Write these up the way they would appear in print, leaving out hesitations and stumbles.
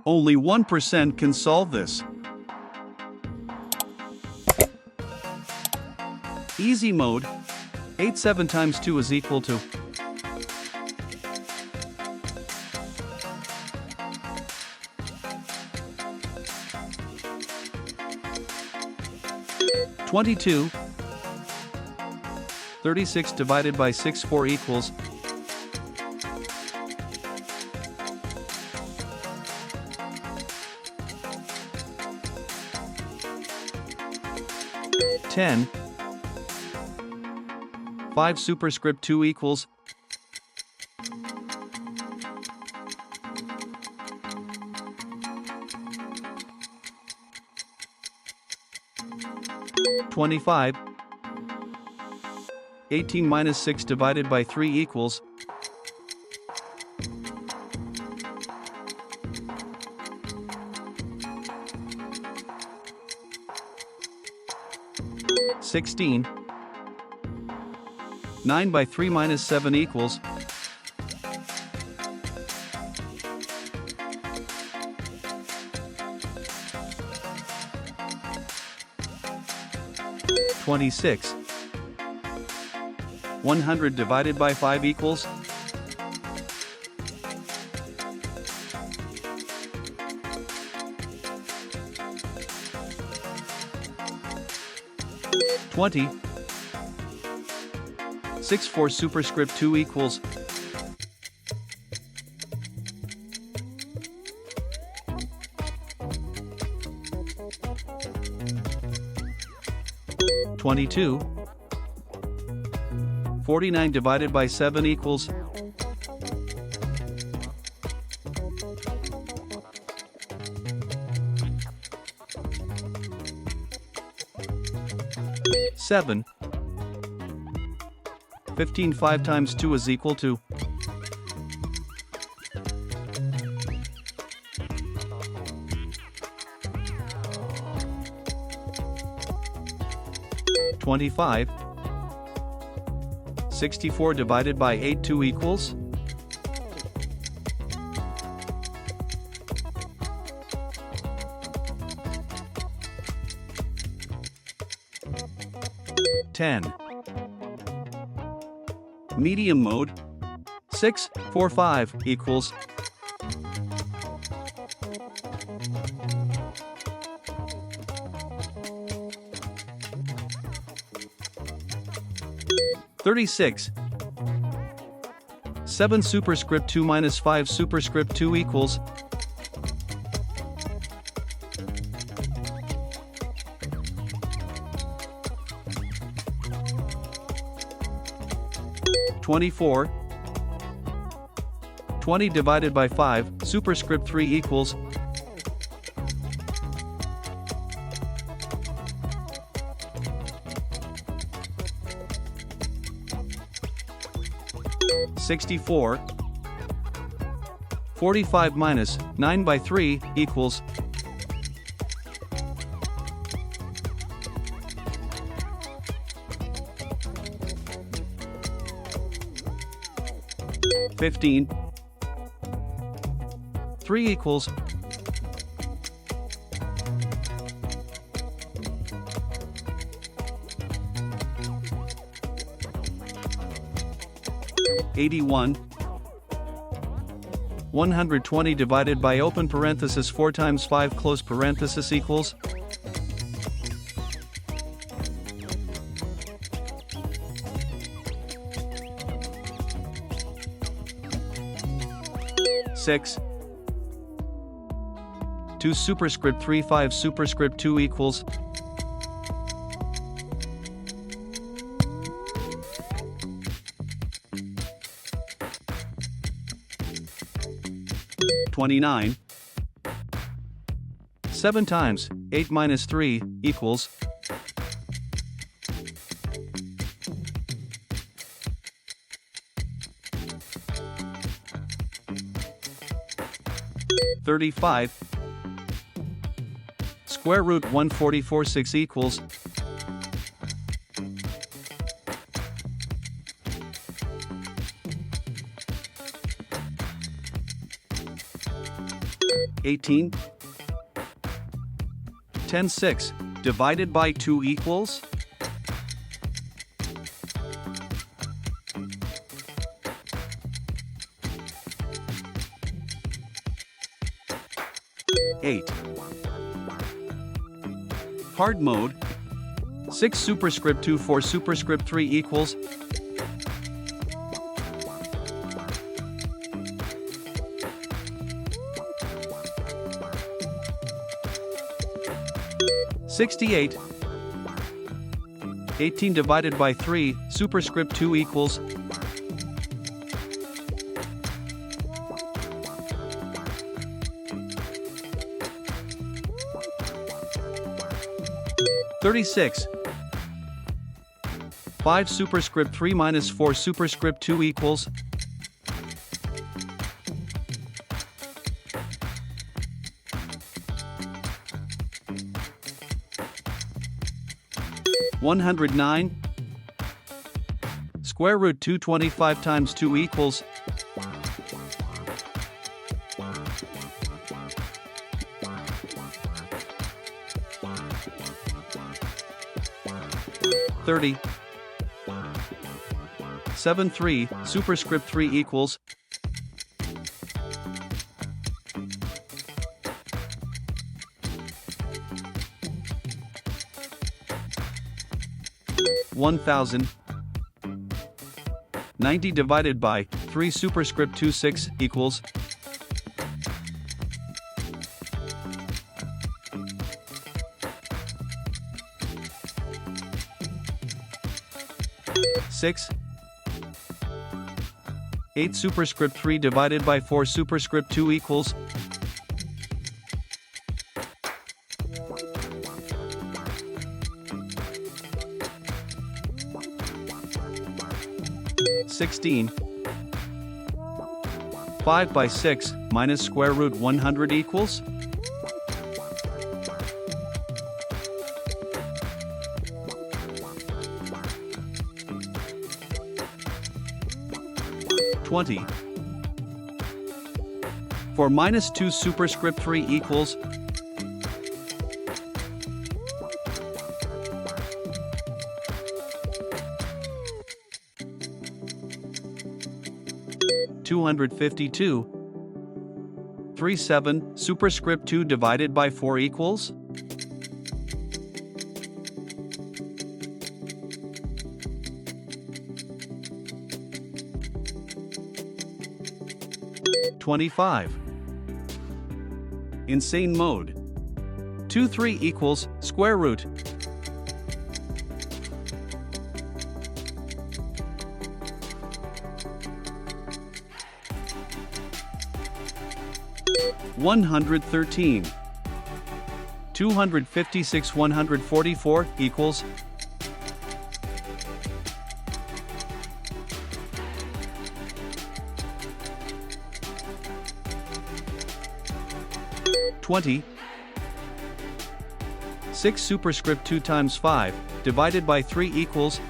Only 1% can solve this. Easy mode. 8 7 times 2 is equal to 22. 36 divided by 6 4 equals 10. 5 superscript 2 equals 25. 18 minus 6 divided by 3 equals 16. 9 by 3 minus 7 equals 26. 100 divided by 5 equals 20. 6 4 superscript 2 equals 22. 49 divided by 7 equals 7. 15 5 times 2 is equal to 25. 64 divided by 8 2 equals 10. Medium mode. 6 4 5 equals 36. 7 superscript 2 minus 5 superscript 2 equals 24. 20 divided by 5 superscript 3 equals 64. 45 minus 9 by 3 equals 15. 3 equals 81. 120 divided by open parenthesis 4 times 5 close parenthesis equals 6. 2 superscript 3 5 superscript 2 equals 29. 7 times 8 minus 3 equals 35. Square root 144 6 equals 18. 10 6 divided by 2 equals? Eight. Hard mode. 6 superscript 2 4 superscript 3 equals? $68. 18 divided by 3 superscript 2 equals? $36. 5 superscript 3 minus 4 superscript 2 equals? $109. Square root 225 times 2 equals? $30. 7 3 superscript 3 equals? $1,000. 90 divided by 3 superscript 2 6 equals? $6. 8 superscript 3 divided by 4 superscript 2 equals? $16. 5 by 6 minus square root 100 equals? $20. 4 minus 2 superscript 3 equals? $252. 3 7 superscript 2 divided by 4 equals? $25. Insane mode. 2 3 equals square root. $113. 256 144 equals? $20. 6 superscript 2 times 5 divided by 3 equals?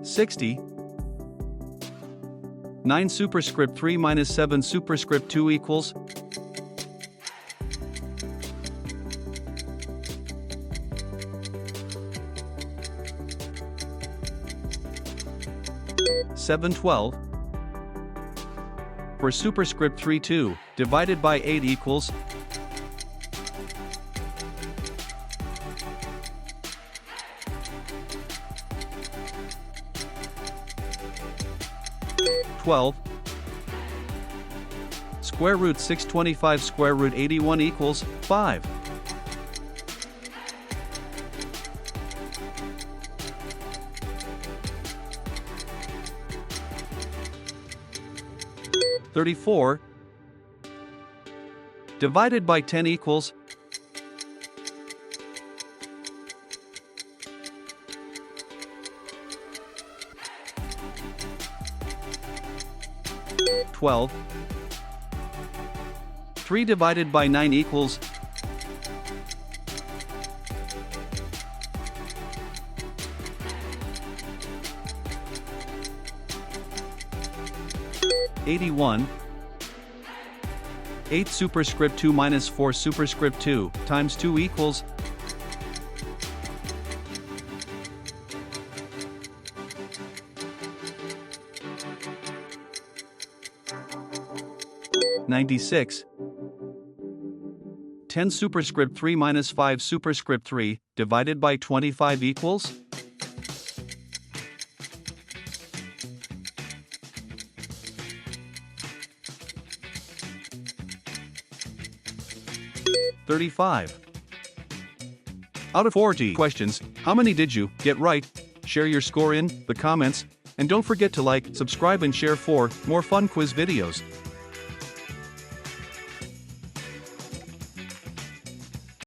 $60. 9 superscript 3 minus 7 superscript 2 equals? $712. For superscript 3 2 divided by 8 equals? $12. Square root 625 square root 81 equals 5. $34. Divided by 10 equals? $12. 3 divided by 9 equals? 81. 8 superscript 2 minus 4 superscript 2 times 2 equals 96. 10 superscript 3 minus 5 superscript 3 divided by 25 equals 35. Out of 40 questions, how many did you get right? Share your score in the comments, and don't forget to like, subscribe and share for more fun quiz videos.